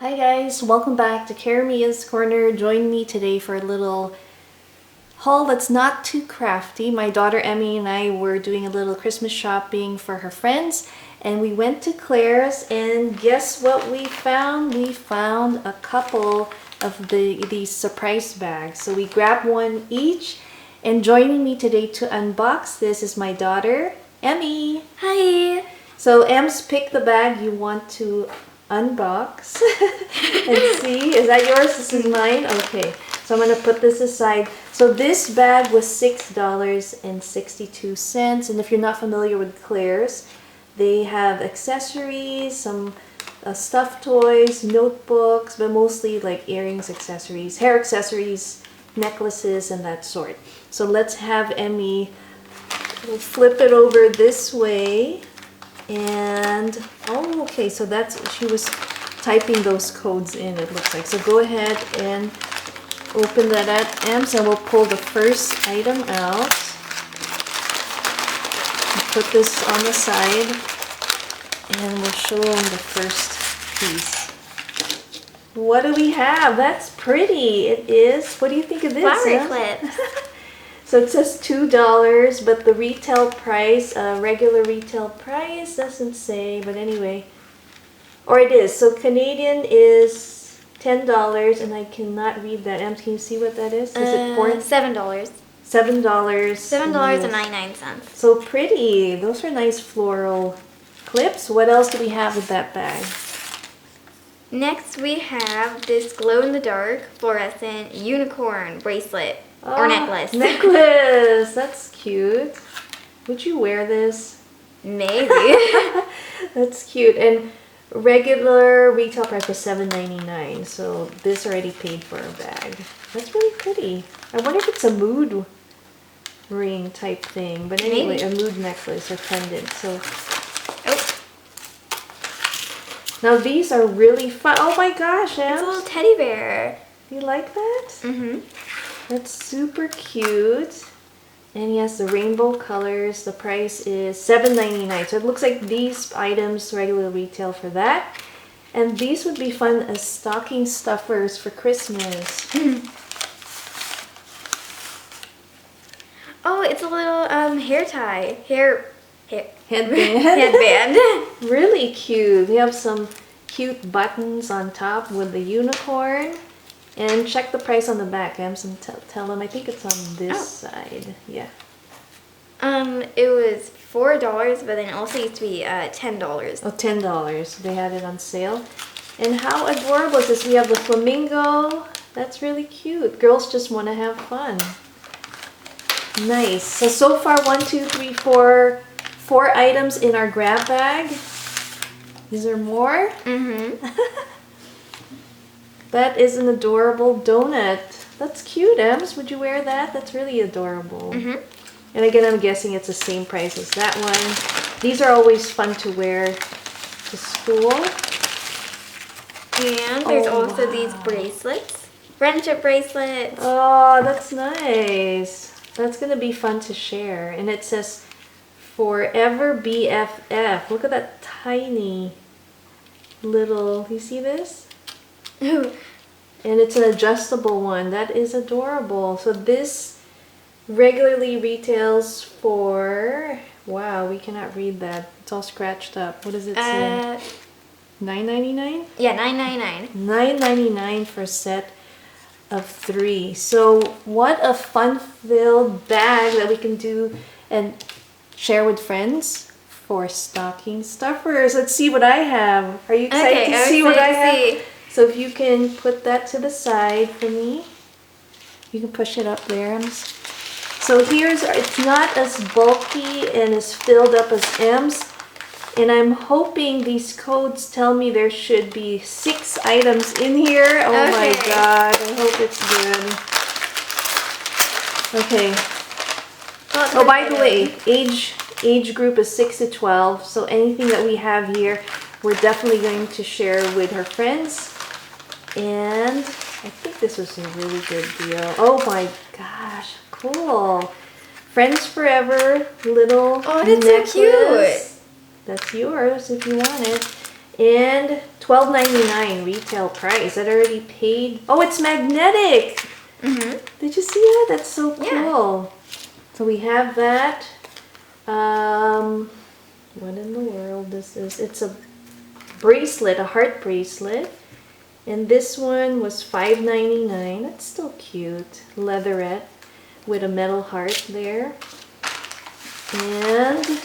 Hi guys, welcome back to Karamia's Corner. Join me today for a little haul that's not too crafty. My daughter Emmy and I were doing a little Christmas shopping for her friends, and we went to Claire's, and guess what we found? We found a couple of these surprise bags. So we grabbed one each, and joining me today to unbox this is my daughter Emmy. Hi! So Ems, pick the bag you want to unbox and see. Is that yours? This is mine? Okay, so I'm gonna put this aside. So this bag was $6.62, and if you're not familiar with Claire's, they have accessories, some stuffed toys, notebooks, but mostly like earrings, accessories, hair accessories, necklaces, and that sort. So let's have Emmy, we'll flip it over this way. And oh, okay, so that's, she was typing those codes in, it looks like. So go ahead and open that at Ems, and we'll pull the first item out. Put this on the side, and we'll show them the first piece. What do we have? That's pretty. It is. What do you think of this? Flower clips. So it says $2, but the retail price, regular retail price, doesn't say, but anyway. Or it is. So Canadian is $10, and I cannot read that. Em, can you see what that is? Is it $7. $7. $7.99. So pretty. Those are nice floral clips. What else do we have with that bag? Next we have this glow-in-the-dark fluorescent unicorn bracelet or necklace. Necklace! That's cute. Would you wear this? Maybe. That's cute. And regular retail price was $7.99, so this already paid for a bag. That's really pretty. I wonder if it's a mood ring type thing, but anyway, Maybe. a mood necklace or pendant. So Oh, now these are really fun. Oh my gosh, Em. it's a little teddy bear. You like that? Mm-hmm. That's super cute. And yes, the rainbow colors. The price is $7.99. So it looks like these items regular retail for that. And these would be fun as stocking stuffers for Christmas. Oh, it's a little hair tie. Headband. Headband. Really cute. They have some cute buttons on top with the unicorn. And check the price on the back. Amson, tell them. I think it's on this side. Yeah. It was $4, but then it also used to be $10. Oh, $10. They had it on sale. And how adorable is this? We have the flamingo. That's really cute. Girls just want to have fun. Nice. So far, 4 items in our grab bag. Is there more? Mm-hmm. That is an adorable donut. That's cute, Ems. Would you wear that? That's really adorable. Mm-hmm. And again, I'm guessing it's the same price as that one. These are always fun to wear to school. And there's also these bracelets. Friendship bracelets. Oh, that's nice. That's going to be fun to share. And it says, Forever BFF. Look at that tiny little, you see this? Ooh. And it's an adjustable one. That is adorable. So this regularly retails for, wow, we cannot read that. It's all scratched up. What does it say? $9.99? Yeah, $9.99. $9.99 for a set of 3. So what a fun-filled bag that we can do and share with friends for stocking stuffers. Let's see what I have. Are you excited to see what I have? So if you can put that to the side for me. You can push it up there. So it's not as bulky and as filled up as Em's. And I'm hoping these codes tell me there should be 6 items in here. Oh my god, I hope it's good. Okay. Oh, by the way, age group is 6 to 12. So anything that we have here, we're definitely going to share with her friends. And I think this was a really good deal. Oh my gosh, cool. Friends Forever little Oh, that's necklace. so cute. That's yours if you want it. And $12.99 retail price. That already paid. Oh, it's magnetic. Did you see that? That's so cool. Yeah. So we have that. What in the world this is? It's a bracelet, a heart bracelet. And this one was $5.99. That's still cute. Leatherette with a metal heart there. And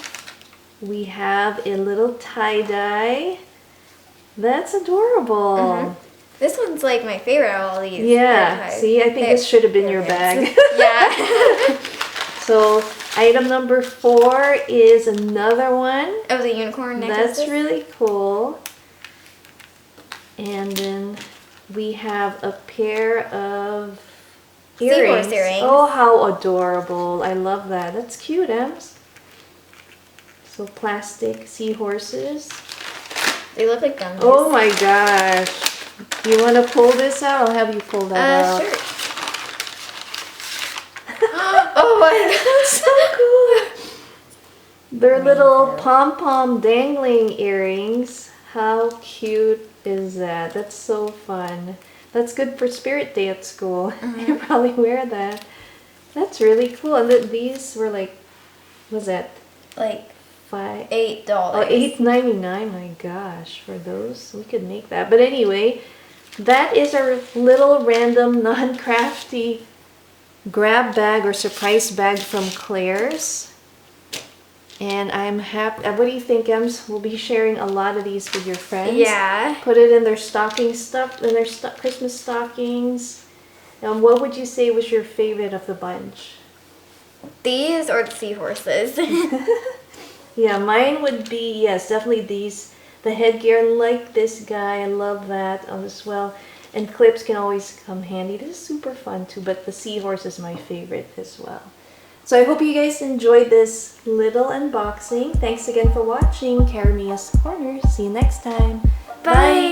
we have a little tie-dye. That's adorable. This one's like my favorite of all these. Yeah, see, I think this should have been your bag. Yeah. So, item number 4 is another one. Oh, the unicorn necklace. That's really cool. And then we have a pair of earrings. Seahorse earrings. Oh, how adorable. I love that. That's cute, Ems. So, plastic seahorses. They look like gummies. Oh my gosh. You want to pull this out? I'll have you pull that out. Sure. Oh my god. So cool. They're little pom-pom dangling earrings. How cute is that? That's so fun. That's good for Spirit Day at school. You probably wear that. That's really cool. And these were like, what was that? Like $8. $8. Oh, $8.99. My gosh, for those we could make that. But anyway, that is our little random non-crafty grab bag or surprise bag from Claire's. And I'm happy. What do you think, Ems? We'll be sharing a lot of these with your friends. Yeah. Put it in their stocking stuff, in their Christmas stockings. And what would you say was your favorite of the bunch? These or the seahorses? Yeah, mine would be, yes, definitely these. The headgear, like this guy, I love that as well. And clips can always come handy. This is super fun too, but the seahorse is my favorite as well. So I hope you guys enjoyed this little unboxing. Thanks again for watching Caramia's Corner. See you next time. Bye.